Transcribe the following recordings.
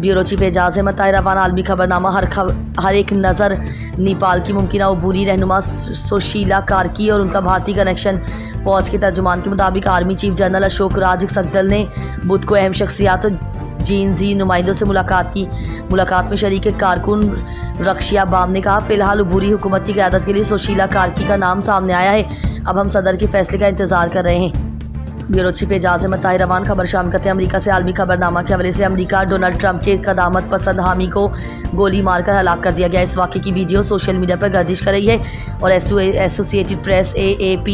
Bureau chief Ejaz Ahmad Tahir रवाना आलमी खबरनामा हर एक नज़र नेपाल की मुमकिन अबूरी रहनुमा सुशीला कार्की और उनका भारतीय कनेक्शन। फ़ौज के तर्जुमान के मुताबिक army chief general Ashok Raj सकदल ने बुध को अहम शख्सियात जीएनजी नुमाइंदों से मुलाकात की। मुलाकात में शरीक कारकुन रक्षिया बाम ने कहा, फिलहाल अबूरी हुकूमत की क़यादत के लिए सुशीला कार्की का नाम सामने आया है। अब हम सदर के फैसले का इंतज़ार कर रहे हैं। ब्यूरो चीफ एजाज अहमद ताहिर रवाना खबर शाम करते हैं अमेरिका से। आलमी खबरनामा के हवाले से अमेरिका डोनाल्ड ट्रंप के कदामत पसंद हामी को गोली मारकर हलाक कर दिया गया। इस वाक़े की वीडियो सोशल मीडिया पर गर्दिश कर रही है और एसोसिएटेड प्रेस AAP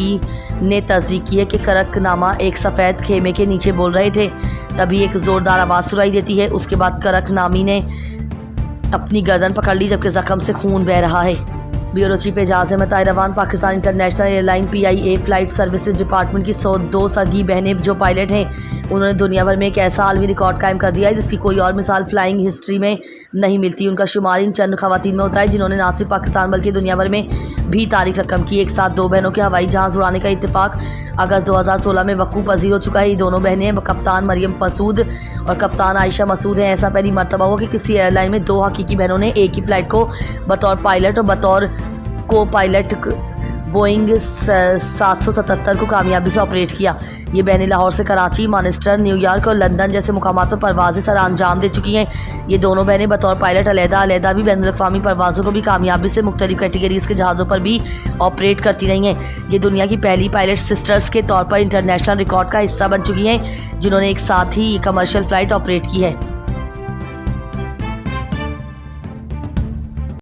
ने तस्दीक की है कि करकनामा एक सफ़ेद खेमे के नीचे बोल रहे थे, तभी एक ज़ोरदार आवाज़ सुनाई देती है। उसके बाद करकनामी ने अपनी गर्दन पकड़ ली जबकि ज़ख्म से खून बह रहा है। ब्यूरो चीफ एजाज अहमद ताहिर रवाना Pakistan international airline PIA flight services department की 102 सगी बहनें जो पायलट हैं, उन्होंने दुनिया भर में एक ऐसा आलमी रिकॉर्ड कायम कर दिया है जिसकी कोई और मिसाल फ्लाइंग हिस्ट्री में नहीं मिलती। उनका शुमार इन चंद खवातीन में होता है जिन्होंने ना सिर्फ पाकिस्तान बल्कि दुनिया भर में भी तारीख रकम की। एक साथ दो बहनों के हवाई जहाज़ उड़ाने का इत्तेफाक अगस्त 2016 में वकूफ़ पजीर हो चुका है। ये दोनों बहनें कप्तान मरियम मसूद और कप्तान आयशा मसूद हैं। ऐसा पहली मरतबा हुआ कि किसी एयरलाइन में दो हकीकी बहनों ने एक ही फ़्लाइट को बतौर पायलट और बतौर को पायलट बोइंग 777 को कामयाबी से ऑपरेट किया। ये बहनें लाहौर से कराची, मानचेस्टर, न्यूयॉर्क और लंदन जैसे मुकामात पर परवाज़ें सर अंजाम दे चुकी हैं। ये दोनों बहनें बतौर पायलट अलहदा भी बैनुल-अक़वामी परवाज़ों को भी कामयाबी से मुख्तलिफ कैटेगरीज़ के जहाज़ों पर भी ऑपरेट करती रही हैं। ये दुनिया की पहली पायलट सिस्टर्स के तौर पर इंटरनेशनल रिकॉर्ड का हिस्सा बन चुकी हैं जिन्होंने एक साथ ही कमर्शियल फ़्लाइट ऑपरेट की है।